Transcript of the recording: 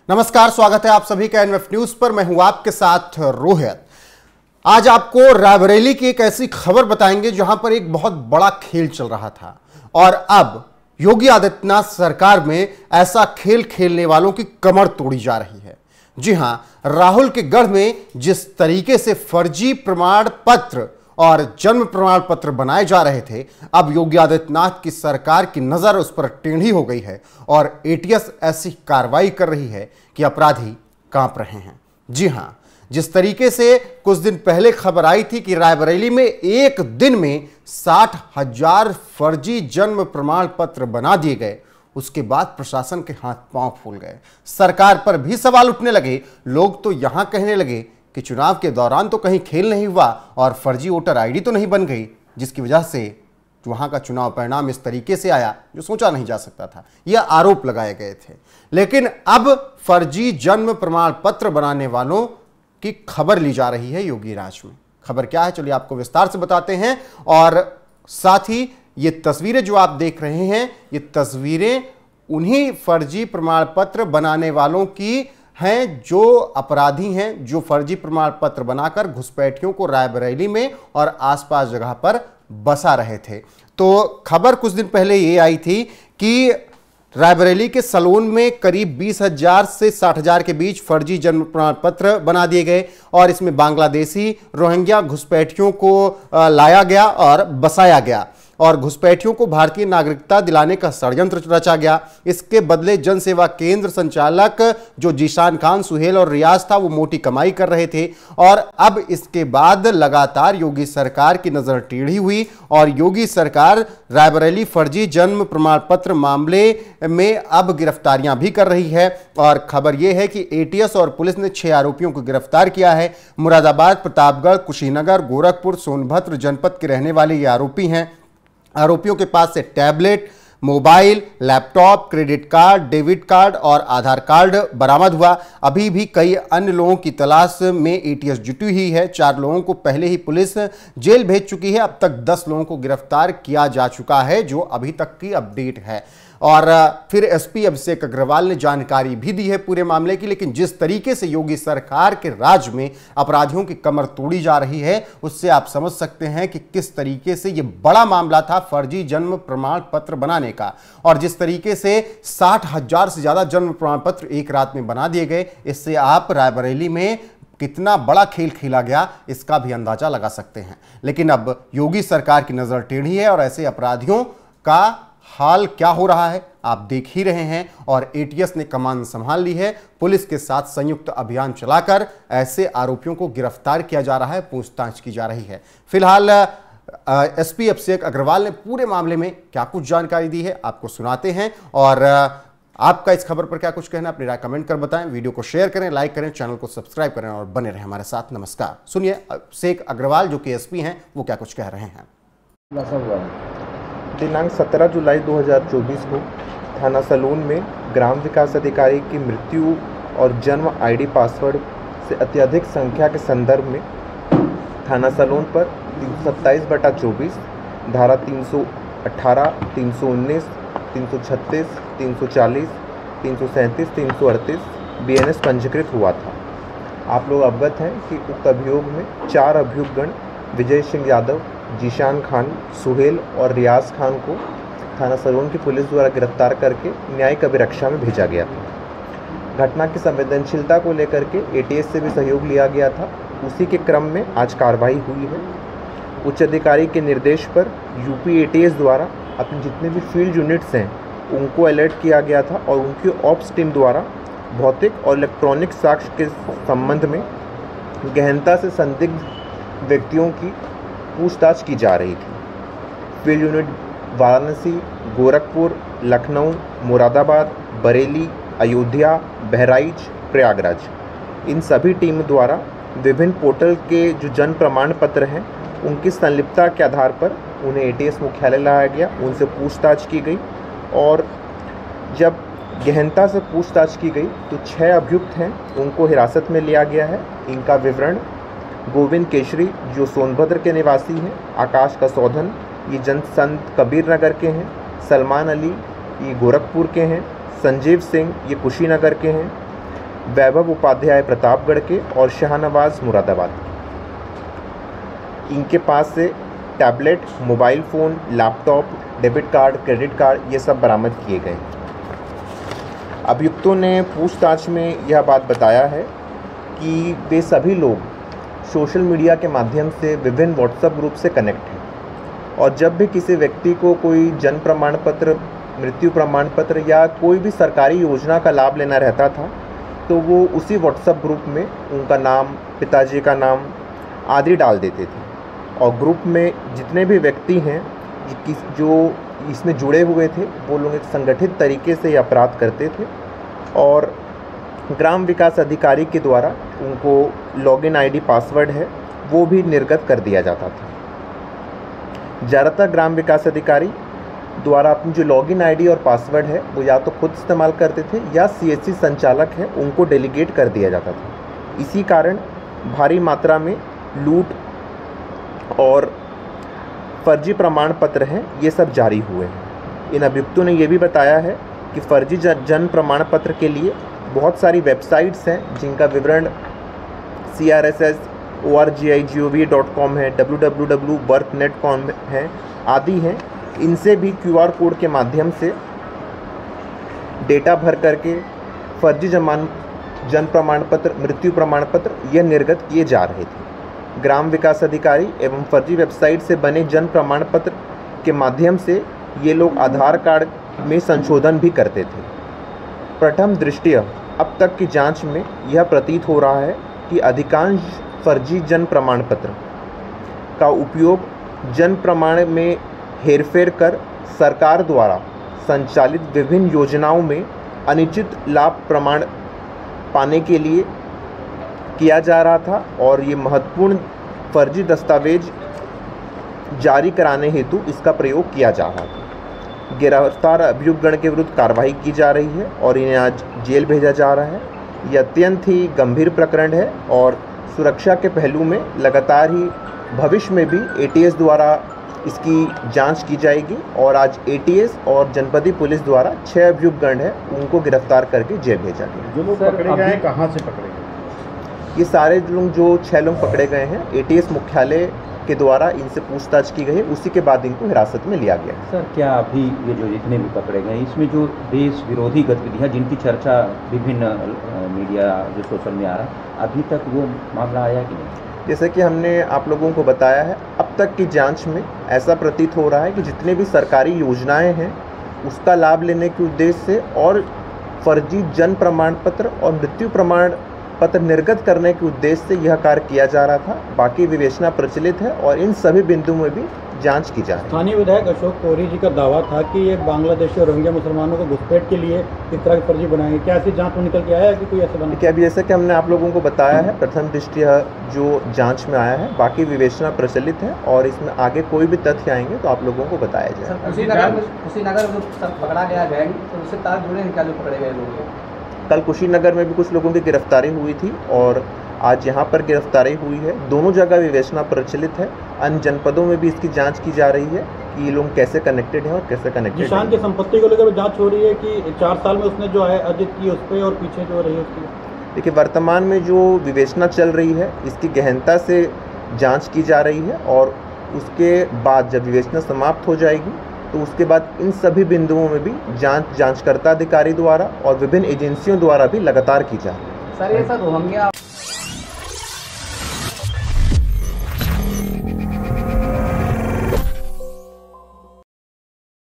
नमस्कार, स्वागत है आप सभी का एनएफ न्यूज पर। मैं हूं आपके साथ रोहित। आज आपको रायबरेली की एक ऐसी खबर बताएंगे जहां पर एक बहुत बड़ा खेल चल रहा था और अब योगी आदित्यनाथ सरकार में ऐसा खेल खेलने वालों की कमर तोड़ी जा रही है। जी हां, राहुल के गढ़ में जिस तरीके से फर्जी प्रमाण पत्र और जन्म प्रमाण पत्र बनाए जा रहे थे, अब योगी आदित्यनाथ की सरकार की नजर उस पर टेढ़ी हो गई है और एटीएस ऐसी कार्रवाई कर रही है कि अपराधी कांप रहे हैं। जी हां, जिस तरीके से कुछ दिन पहले खबर आई थी कि रायबरेली में एक दिन में 60,000 फर्जी जन्म प्रमाण पत्र बना दिए गए, उसके बाद प्रशासन के हाथ पांव फूल गए। सरकार पर भी सवाल उठने लगे। लोग तो यहां कहने लगे कि चुनाव के दौरान तो कहीं खेल नहीं हुआ और फर्जी वोटर आईडी तो नहीं बन गई, जिसकी वजह से वहां का चुनाव परिणाम इस तरीके से आया जो सोचा नहीं जा सकता था। यह आरोप लगाए गए थे। लेकिन अब फर्जी जन्म प्रमाण पत्र बनाने वालों की खबर ली जा रही है योगी राज में। खबर क्या है, चलिए आपको विस्तार से बताते हैं। और साथ ही ये तस्वीरें जो आप देख रहे हैं, ये तस्वीरें उन्हीं फर्जी प्रमाण पत्र बनाने वालों की हैं जो अपराधी हैं, जो फर्जी प्रमाण पत्र बनाकर घुसपैठियों को रायबरेली में और आसपास जगह पर बसा रहे थे। तो खबर कुछ दिन पहले ये आई थी कि रायबरेली के सलोन में करीब 20,000 से 60,000 के बीच फर्जी जन्म प्रमाण पत्र बना दिए गए और इसमें बांग्लादेशी रोहिंग्या घुसपैठियों को लाया गया और बसाया गया और घुसपैठियों को भारतीय नागरिकता दिलाने का षड्यंत्र रचा गया। इसके बदले जनसेवा केंद्र संचालक जो जीशान खान, सुहेल और रियाज था, वो मोटी कमाई कर रहे थे। और अब इसके बाद लगातार योगी सरकार की नजर टेढ़ी हुई और योगी सरकार रायबरेली फर्जी जन्म प्रमाण पत्र मामले में अब गिरफ्तारियां भी कर रही है। और खबर यह है कि एटीएस और पुलिस ने 6 आरोपियों को गिरफ्तार किया है। मुरादाबाद, प्रतापगढ़, कुशीनगर, गोरखपुर, सोनभद्र जनपद के रहने वाले ये आरोपी हैं। आरोपियों के पास से tablet, mobile, laptop, credit card, debit card और आधार कार्ड बरामद हुआ। अभी भी कई अन्य लोगों की तलाश में एटीएस जुटी हुई है। 4 लोगों को पहले ही पुलिस जेल भेज चुकी है। अब तक 10 लोगों को गिरफ्तार किया जा चुका है, जो अभी तक की अपडेट है। और फिर एसपी अभिषेक अग्रवाल ने जानकारी भी दी है पूरे मामले की। लेकिन जिस तरीके से योगी सरकार के राज में अपराधियों की कमर तोड़ी जा रही है, उससे आप समझ सकते हैं कि किस तरीके से यह बड़ा मामला था फर्जी जन्म प्रमाण पत्र बनाने का। और जिस तरीके से 60,000 से ज्यादा जन्म प्रमाण पत्र एक रात में बना दिए गए, इससे आप रायबरेली में कितना बड़ा खेल खेला गया इसका भी अंदाजा लगा सकते हैं। लेकिन अब योगी सरकार की नजर टेढ़ी है और ऐसे अपराधियों का हाल क्या हो रहा है आप देख ही रहे हैं। और एटीएस ने कमान संभाल ली है। पुलिस के साथ संयुक्त अभियान चलाकर ऐसे आरोपियों को गिरफ्तार किया जा रहा है, पूछताछ की जा रही है। फिलहाल एसपी अभिषेक अग्रवाल ने पूरे मामले में क्या कुछ जानकारी दी है आपको सुनाते हैं। और आपका इस खबर पर क्या कुछ कहना, अपनी राय कमेंट कर बताएं। वीडियो को शेयर करें, लाइक करें, चैनल को सब्सक्राइब करें और बने रहें हमारे साथ। नमस्कार। सुनिए अभिषेक अग्रवाल जो कि एसपी हैं, वो क्या कुछ कह रहे हैं। दिनांक 17 जुलाई 2024 को थाना सलून में ग्राम विकास अधिकारी की मृत्यु और जन्म आईडी पासवर्ड से अत्यधिक संख्या के संदर्भ में थाना सलून पर 327/24 धारा 318, 319, 336, 340, 337, 338 बीएनएस पंजीकृत हुआ था। आप लोग अवगत हैं कि उक्त अभियोग में 4 अभियुक्तगण विजय सिंह यादव, जीशान खान, सुहेल और रियाज खान को थाना सलून की पुलिस द्वारा गिरफ्तार करके न्यायिक अभिरक्षा में भेजा गया था। घटना की संवेदनशीलता को लेकर के एटीएस से भी सहयोग लिया गया था। उसी के क्रम में आज कार्रवाई हुई है। उच्च अधिकारी के निर्देश पर यूपी एटीएस द्वारा अपने जितने भी फील्ड यूनिट्स हैं उनको अलर्ट किया गया था और उनकी ऑप्स टीम द्वारा भौतिक और इलेक्ट्रॉनिक साक्ष्य के संबंध में गहनता से संदिग्ध व्यक्तियों की पूछताछ की जा रही थी। फील्ड यूनिट वाराणसी, गोरखपुर, लखनऊ, मुरादाबाद, बरेली, अयोध्या, बहराइच, प्रयागराज, इन सभी टीम द्वारा विभिन्न पोर्टल के जो जन्म प्रमाण पत्र हैं उनकी संलिप्तता के आधार पर उन्हें एटीएस मुख्यालय लाया गया, उनसे पूछताछ की गई। और जब गहनता से पूछताछ की गई तो 6 अभियुक्त हैं उनको हिरासत में लिया गया है। इनका विवरण गोविंद केशरी जो सोनभद्र के निवासी हैं, आकाश कसौधन ये संत कबीर नगर के हैं, सलमान अली ये गोरखपुर के हैं, संजीव सिंह ये कुशीनगर के हैं, वैभव उपाध्याय प्रतापगढ़ के और शाहनवाज मुरादाबाद के। इनके पास से tablet, mobile phone, laptop, debit card, credit card ये सब बरामद किए गए। अभियुक्तों ने पूछताछ में यह बात बताया है कि वे सभी लोग सोशल मीडिया के माध्यम से विभिन्न व्हाट्सएप ग्रुप से कनेक्ट हैं और जब भी किसी व्यक्ति को कोई जन्म प्रमाण पत्र, मृत्यु प्रमाण पत्र या कोई भी सरकारी योजना का लाभ लेना रहता था तो वो उसी व्हाट्सएप ग्रुप में उनका नाम, पिताजी का नाम आदि डाल देते थे और ग्रुप में जितने भी व्यक्ति हैं जो इसमें जुड़े हुए थे वो लोग एक संगठित तरीके से अपराध करते थे और ग्राम विकास अधिकारी के द्वारा उनको लॉगिन आईडी पासवर्ड है वो भी निर्गत कर दिया जाता था। ज़्यादातर ग्राम विकास अधिकारी द्वारा अपनी जो लॉगिन आईडी और पासवर्ड है वो या तो खुद इस्तेमाल करते थे या सीएससी संचालक है उनको डेलीगेट कर दिया जाता था। इसी कारण भारी मात्रा में लूट और फर्जी प्रमाण पत्र हैं ये सब जारी हुए हैं। इन अभियुक्तों ने ये भी बताया है कि फर्जी जन्म प्रमाण पत्र के लिए बहुत सारी वेबसाइट्स हैं जिनका विवरण crss.org.gov.com है, www.birthnet.com है आदि हैं। इनसे भी QR कोड के माध्यम से डेटा भर करके फर्जी जन्म प्रमाण पत्र, मृत्यु प्रमाण पत्र यह निर्गत किए जा रहे थे। ग्राम विकास अधिकारी एवं फर्जी वेबसाइट से बने जन्म प्रमाण पत्र के माध्यम से ये लोग आधार कार्ड में संशोधन भी करते थे। प्रथम दृष्टया अब तक की जांच में यह प्रतीत हो रहा है कि अधिकांश फर्जी जन्म प्रमाण पत्र का उपयोग जन्म प्रमाण में हेरफेर कर सरकार द्वारा संचालित विभिन्न योजनाओं में अनुचित लाभ प्रमाण पाने के लिए किया जा रहा था और ये महत्वपूर्ण फर्जी दस्तावेज जारी कराने हेतु इसका प्रयोग किया जा रहा था। गिरफ्तार अभियुक्तगण के विरुद्ध कार्रवाई की जा रही है और इन्हें आज जेल भेजा जा रहा है। यह अत्यंत ही गंभीर प्रकरण है और सुरक्षा के पहलू में लगातार ही भविष्य में भी एटीएस द्वारा इसकी जांच की जाएगी और आज एटीएस और जनपदीय पुलिस द्वारा 6 अभियुक्तगण हैं उनको गिरफ्तार करके जेल भेजा गया। जो लोग पकड़े गए कहाँ से पकड़े गए? ये सारे लोग जो 6 लोग पकड़े गए हैं एटीएस मुख्यालय के द्वारा इनसे पूछताछ की गई है, उसी के बाद इनको हिरासत में लिया गया। सर क्या अभी ये जो जितने भी पकड़े गए इसमें जो देश विरोधी गतिविधियाँ जिनकी चर्चा विभिन्न मीडिया जो सोशल में आ रहा है अभी तक वो मामला आया कि नहीं? जैसे कि हमने आप लोगों को बताया है अब तक की जांच में ऐसा प्रतीत हो रहा है कि जितने भी सरकारी योजनाएं हैं उसका लाभ लेने के उद्देश्य से और फर्जी जन्म प्रमाण पत्र और मृत्यु प्रमाण पत्र निर्गत करने के उद्देश्य से यह कार्य किया जा रहा था। बाकी विवेचना प्रचलित है और इन सभी बिंदुओं में भी जांच की जा रही है। स्थानीय विधायक अशोक कोहरी जी का दावा था कि ये बांग्लादेशी और रोहिंग्या मुसलमानों को घुसपैठ के लिए इस तरह की फर्जी बनाएंगे, क्या ऐसी जांच में निकल के आया है कि कोई ऐसा बना? क्या अभी जैसे कि हमने आप लोगों को बताया है प्रथम दृष्टया जो जांच में आया है, बाकी विवेचना प्रचलित है और इसमें आगे कोई भी तथ्य आएंगे तो आप लोगों को बताया जाए। कुशीनगर में पकड़ा गया गैंग तो उससे तार जुड़े हैं क्या जो पकड़े गए लोग? कल कुशीनगर में भी कुछ लोगों की गिरफ्तारी हुई थी और आज यहाँ पर गिरफ्तारी हुई है। दोनों जगह विवेचना प्रचलित है। अन्य जनपदों में भी इसकी जांच की जा रही है कि ये लोग कैसे कनेक्टेड हैं और कैसे कनेक्टेड। निशान की संपत्ति को लेकर जांच हो रही है कि 4 साल में उसने जो है अर्जित की उस पर और पीछे जो रही है उसकी। देखिए वर्तमान में जो विवेचना चल रही है इसकी गहनता से जाँच की जा रही है और उसके बाद जब विवेचना समाप्त हो जाएगी तो उसके बाद इन सभी बिंदुओं में भी जांचकर्ता अधिकारी द्वारा और विभिन्न एजेंसियों द्वारा भी लगातार की जा रही है। सर ये सर रोहिंग्या